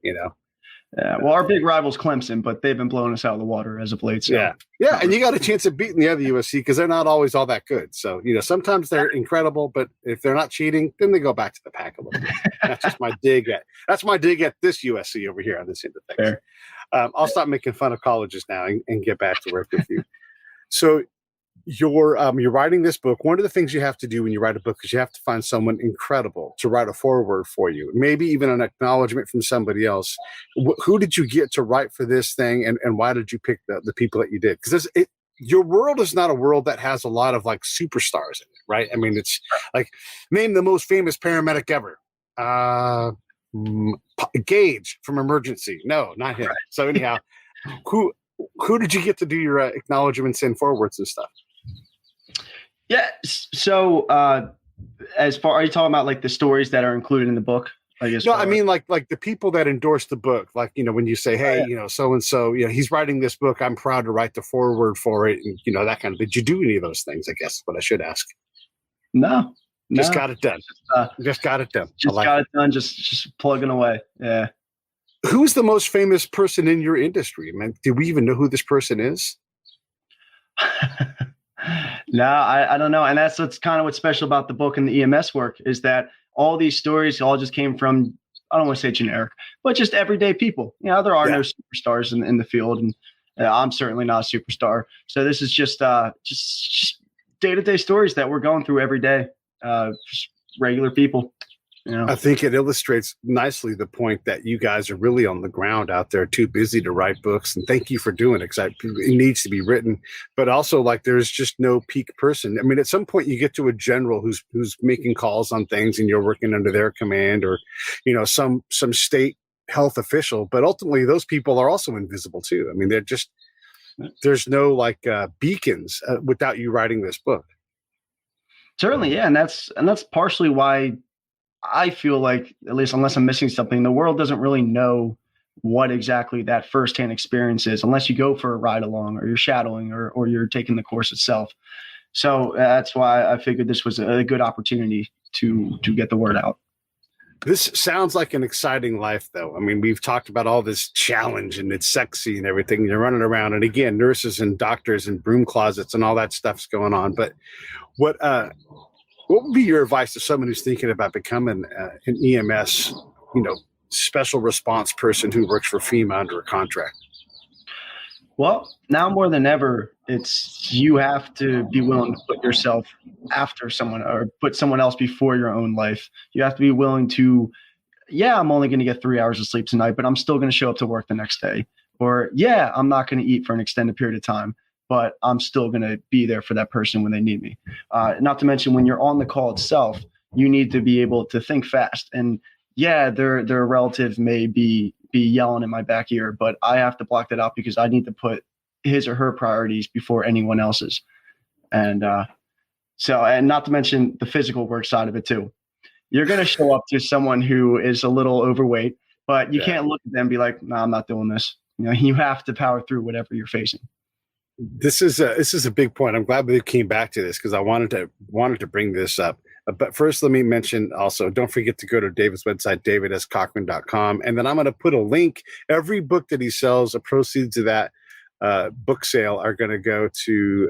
Yeah, well, our big rival's Clemson, but they've been blowing us out of the water as of late. So. Yeah, and you got a chance of beating the other USC because they're not always all that good. So sometimes they're incredible, but if they're not cheating, then they go back to the pack a little bit. That's my dig at this USC over here on this end of things. I'll stop making fun of colleges now and get back to work with you. So you're writing this book. One of the things you have to do when you write a book is you have to find someone incredible to write a foreword for you, maybe even an acknowledgement from somebody else. Who did you get to write for this thing, and why did you pick the people that you did? Because your world is not a world that has a lot of like superstars in it, right? I mean, it's like name the most famous paramedic ever. Gage from Emergency. No, not him. Right. So anyhow, who did you get to do your acknowledgments and forwards and stuff? Yeah. So as far, are you talking about like the stories that are included in the book? No, I mean like the people that endorse the book, like, you know, when you say, hey, you know, so-and-so, you know, he's writing this book, I'm proud to write the foreword for it. And, you know, that kind of, did you do any of those things? I guess what I should ask. No. Just got it done. Just got it done. Just plugging away. Yeah. Who's the most famous person in your industry, man? Do we even know who this person is? No, I don't know. And that's what's kind of what's special about the book and the EMS work is that all these stories all just came from, I don't want to say generic, but just everyday people. You know, there are no superstars in the field, and I'm certainly not a superstar. So this is just day-to-day stories that we're going through every day. Just regular people. You know? I think it illustrates nicely the point that you guys are really on the ground out there, too busy to write books. And thank you for doing it, because it needs to be written. But also, like, there's just no peak person. I mean, at some point you get to a general who's making calls on things, and you're working under their command, or, you know, some state health official. But ultimately, those people are also invisible too. I mean, they're just, there's no like beacons without you writing this book. Certainly, yeah, and that's partially why I feel like, at least unless I'm missing something, the world doesn't really know what exactly that firsthand experience is unless you go for a ride along, or you're shadowing, or you're taking the course itself. So that's why I figured this was a good opportunity to get the word out. This sounds like an exciting life, though. I mean, we've talked about all this challenge, and it's sexy and everything. You're running around, and again, nurses and doctors and broom closets and all that stuff's going on. But what would be your advice to someone who's thinking about becoming an EMS, you know, special response person who works for FEMA under a contract? Well, now more than ever, it's you have to be willing to put yourself after someone, or put someone else before your own life. You have to be willing to, I'm only going to get 3 hours of sleep tonight, but I'm still going to show up to work the next day. Or, I'm not going to eat for an extended period of time, but I'm still going to be there for that person when they need me. Not to mention, when you're on the call itself, you need to be able to think fast. And their relative may be yelling in my back ear, but I have to block that out because I need to put his or her priorities before anyone else's. And and not to mention the physical work side of it too. You're going to show up to someone who is a little overweight, but you can't look at them and be like, no, I'm not doing this. You know, you have to power through whatever you're facing. This is a big point. I'm glad we came back to this because I wanted to bring this up. But first, let me mention also, don't forget to go to David's website, davidscochran.com. And then I'm going to put a link. Every book that he sells, the proceeds of that book sale are going to go to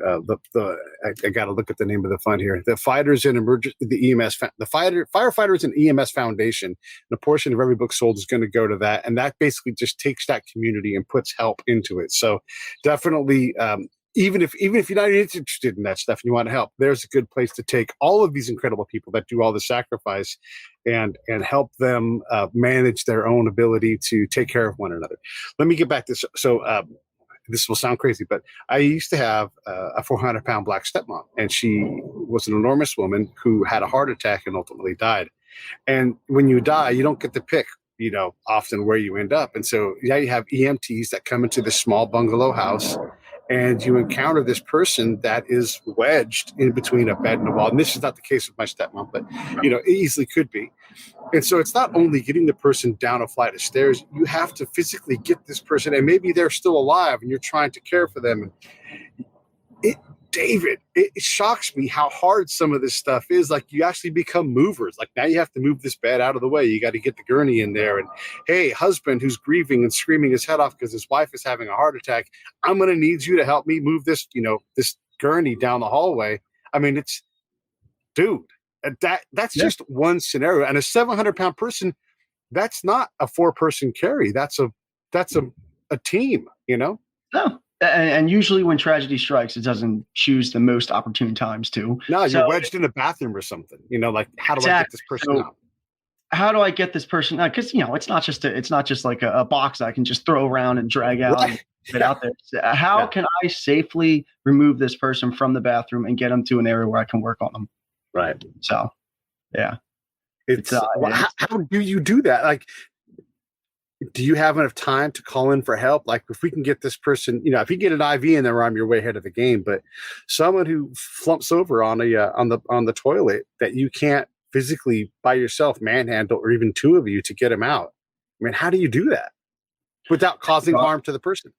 I got to look at the name of the fund here. The Fighters in Firefighters and EMS Foundation. And a portion of every book sold is going to go to that. And that basically just takes that community and puts help into it. So definitely, even if you're not interested in that stuff and you want to help, there's a good place to take all of these incredible people that do all the sacrifice and help them manage their own ability to take care of one another. Let me get back to this. So this will sound crazy, but I used to have a 400-pound black stepmom, and she was an enormous woman who had a heart attack and ultimately died. And when you die, you don't get to pick, you know, often where you end up. And so you have EMTs that come into this small bungalow house, and you encounter this person that is wedged in between a bed and a wall. And this is not the case with my stepmom, but, you know, it easily could be. And so it's not only getting the person down a flight of stairs, you have to physically get this person, and maybe they're still alive and you're trying to care for them. And it shocks me how hard some of this stuff is. Like, you actually become movers. Like, now you have to move this bed out of the way. You got to get the gurney in there. And hey, husband who's grieving and screaming his head off because his wife is having a heart attack, I'm going to need you to help me move this, you know, this gurney down the hallway. I mean, that's just one scenario. And a 700-pound person, that's not a 4-person carry. That's a team, you know? No. And usually when tragedy strikes, it doesn't choose the most opportune times to. No, you're wedged in a bathroom or something. You know, like, how do I get this person out? How do I get this person out? Because, you know, it's not just like a box I can just throw around and drag out. Right. get out there. So how can I safely remove this person from the bathroom and get them to an area where I can work on them? Right. So, yeah. How do you do that? Like, do you have enough time to call in for help? Like, if we can get this person, if you get an IV in there, I'm your way ahead of the game. But someone who flumps over on the toilet that you can't physically by yourself manhandle, or even two of you to get them out. I mean, how do you do that without causing harm to the person?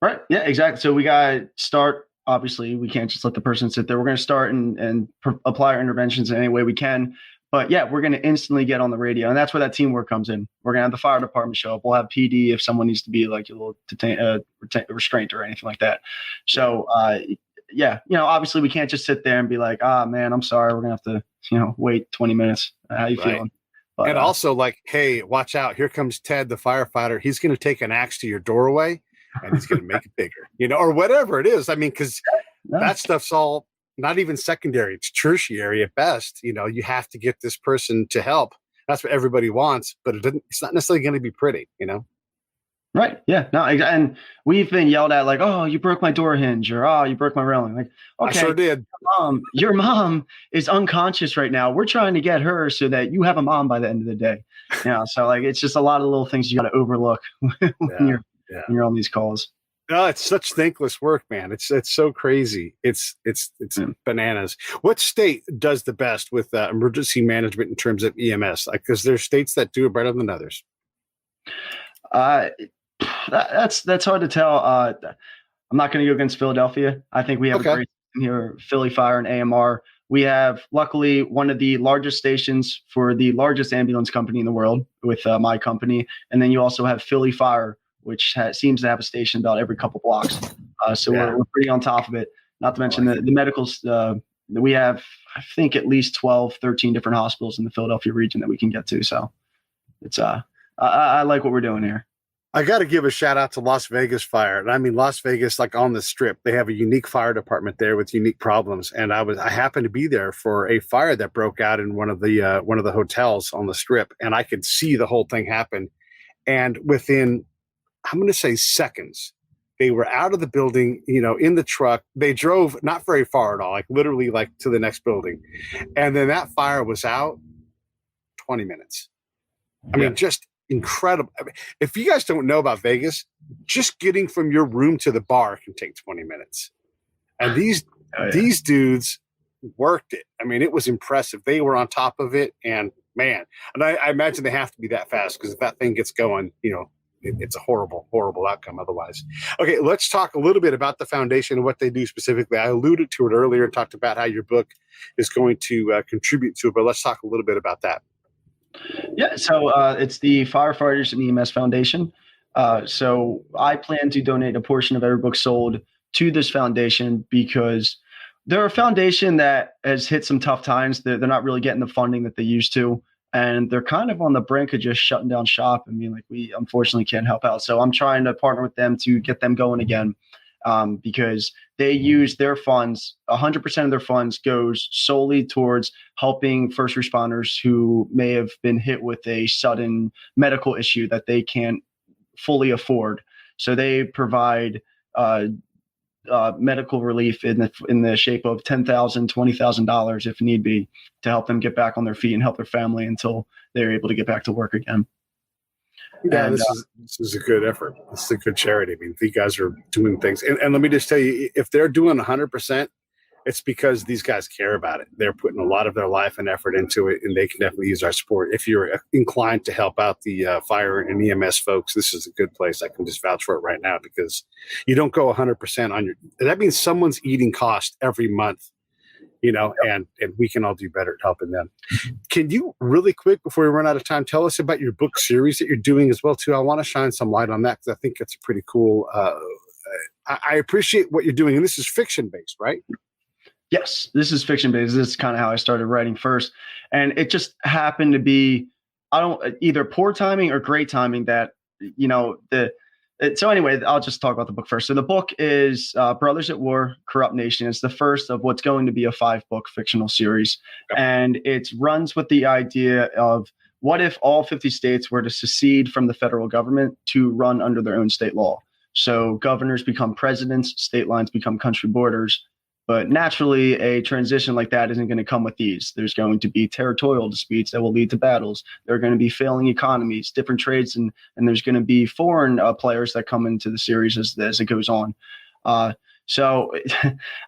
Right. Yeah, exactly. So we got to start. Obviously, we can't just let the person sit there. We're going to start and apply our interventions in any way we can. But yeah, we're going to instantly get on the radio. And that's where that teamwork comes in. We're going to have the fire department show up. We'll have PD if someone needs to be like a little restraint or anything like that. So, obviously we can't just sit there and be like, man, I'm sorry. We're going to have to, wait 20 minutes. How you feeling? But, and also like, hey, watch out. Here comes Ted, the firefighter. He's going to take an axe to your doorway and he's going to make it bigger, or whatever it is. I mean, because that stuff's all not even secondary. It's tertiary at best. You have to get this person to help. That's what everybody wants, but it's not necessarily going to be pretty, Right. Yeah. No. And we've been yelled at like, "Oh, you broke my door hinge," or "Oh, you broke my railing." Like, okay, I sure did. Your mom is unconscious right now. We're trying to get her so that you have a mom by the end of the day. So like, it's just a lot of little things you got to overlook when you're on these calls. No, it's such thankless work, man. It's so crazy. It's bananas. What state does the best with emergency management in terms of EMS? Like, because there's states that do it better than others. That's hard to tell. I'm not going to go against Philadelphia. I think we have a great team here, Philly Fire and AMR. We have, luckily, one of the largest stations for the largest ambulance company in the world with my company. And then you also have Philly Fire, which seems to have a station about every couple blocks. We're pretty on top of it. Not to mention the medicals. We have, I think, at least 12, 13 different hospitals in the Philadelphia region that we can get to. So it's I like what we're doing here. I got to give a shout out to Las Vegas Fire. And I mean, Las Vegas, like on the Strip, they have a unique fire department there with unique problems. And I happened to be there for a fire that broke out in one of the hotels on the Strip. And I could see the whole thing happen. And within, I'm going to say seconds, they were out of the building, in the truck. They drove not very far at all, like literally like to the next building. And then that fire was out 20 minutes. I mean, just incredible. I mean, if you guys don't know about Vegas, just getting from your room to the bar can take 20 minutes. And these dudes worked it. I mean, it was impressive. They were on top of it, and man, and I imagine they have to be that fast, because if that thing gets going, it's a horrible, horrible outcome otherwise. Okay, let's talk a little bit about the foundation and what they do specifically. I alluded to it earlier and talked about how your book is going to contribute to it, but let's talk a little bit about that. Yeah, so it's the Firefighters and EMS Foundation. So I plan to donate a portion of every book sold to this foundation, because they're a foundation that has hit some tough times. They're not really getting the funding that they used to. And they're kind of on the brink of just shutting down shop and being like, we unfortunately can't help out. So I'm trying to partner with them to get them going again, because they use their funds. 100% of their funds goes solely towards helping first responders who may have been hit with a sudden medical issue that they can't fully afford. So they provide medical relief in the shape of $10,000, $20,000 if need be, to help them get back on their feet and help their family until they're able to get back to work again. Yeah, this is a good effort. This is a good charity. I mean, you guys are doing things. And let me just tell you, if they're doing 100%, it's because these guys care about it. They're putting a lot of their life and effort into it, and they can definitely use our support. If you're inclined to help out the fire and EMS folks, this is a good place. I can just vouch for it right now, because you don't go 100% on your – that means someone's eating cost every month, and we can all do better at helping them. Can you really quick, before we run out of time, tell us about your book series that you're doing as well, too? I want to shine some light on that, because I think it's a pretty cool I appreciate what you're doing. And this is fiction-based, right? Yes, this is fiction-based. This is kind of how I started writing first. And it just happened to be either poor timing or great timing that, so anyway, I'll just talk about the book first. So the book is Brothers at War, Corrupt Nation. It's the first of what's going to be a 5-book fictional series. Yep. And it runs with the idea of, what if all 50 states were to secede from the federal government to run under their own state law? So governors become presidents, state lines become country borders. But naturally, a transition like that isn't going to come with ease. There's going to be territorial disputes that will lead to battles. There are going to be failing economies, different trades, and there's going to be foreign players that come into the series as it goes on. So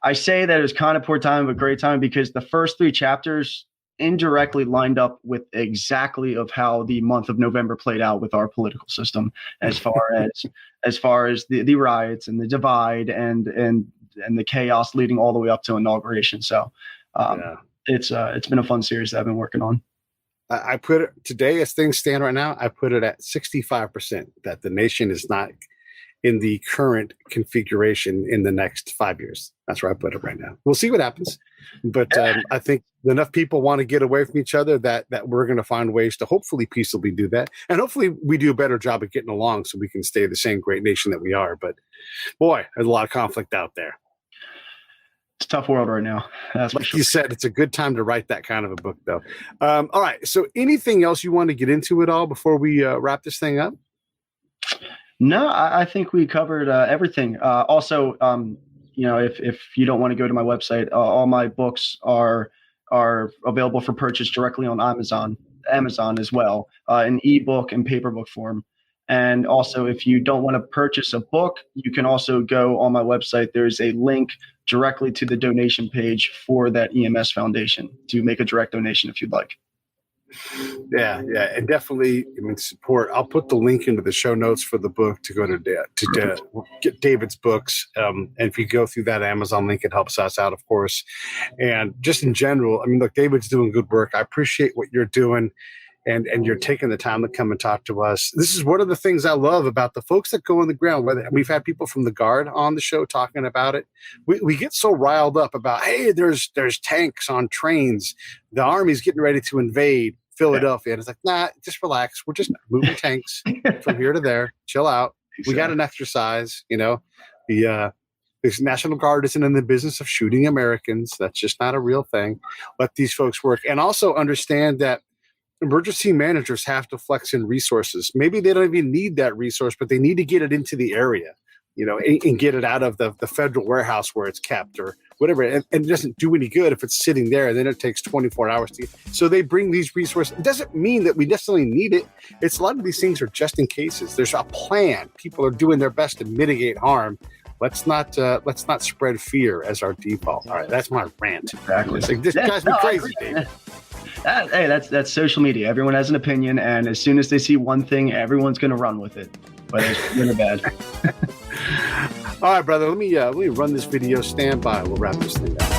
I say that it was kind of poor timing, but great timing, because the first 3 chapters indirectly lined up with exactly of how the month of November played out with our political system, as far as the riots and the divide and the chaos leading all the way up to inauguration. So it's been a fun series that I've been working on. I put it today, as things stand right now, I put it at 65% that the nation is not in the current configuration in the next 5 years. That's where I put it right now. We'll see what happens. But I think enough people want to get away from each other that we're going to find ways to hopefully peaceably do that. And hopefully we do a better job of getting along so we can stay the same great nation that we are. But boy, there's a lot of conflict out there. It's a tough world right now. That's like sure. You said, it's a good time to write that kind of a book, though. All right. So anything else you want to get into at all before we wrap this thing up? No, I think we covered everything. Also, if you don't want to go to my website, all my books are available for purchase directly on Amazon as well, in ebook and paper book form. And also, if you don't want to purchase a book, you can also go on my website. There's a link directly to the donation page for that EMS Foundation to make a direct donation if you'd like. Yeah, and definitely, support. I'll put the link into the show notes for the book to go to get David's books. And if you go through that Amazon link, it helps us out, of course. And just in general, look, David's doing good work. I appreciate what you're doing, and you're taking the time to come and talk to us. This is one of the things I love about the folks that go on the ground. We've had people from the Guard on the show talking about it. We get so riled up about, hey, there's tanks on trains. The Army's getting ready to invade Philadelphia. And it's like, nah, just relax. We're just moving tanks from here to there. Chill out. We got an exercise. The National Guard isn't in the business of shooting Americans. That's just not a real thing. Let these folks work. And also understand that emergency managers have to flex in resources. Maybe they don't even need that resource, but they need to get it into the area, and get it out of the federal warehouse where it's kept or whatever. And it doesn't do any good if it's sitting there. Then it takes 24 hours to get. So they bring these resources. It doesn't mean that we necessarily need it. It's a lot of these things are just in cases. There's a plan. People are doing their best to mitigate harm. Let's not spread fear as our default. All right, that's my rant. Exactly. It's like, this drives me crazy, Dave. Hey, that's social media. Everyone has an opinion, and as soon as they see one thing, everyone's going to run with it, whether it's good or bad. All right, brother. Let me run this video. Stand by. We'll wrap this thing up.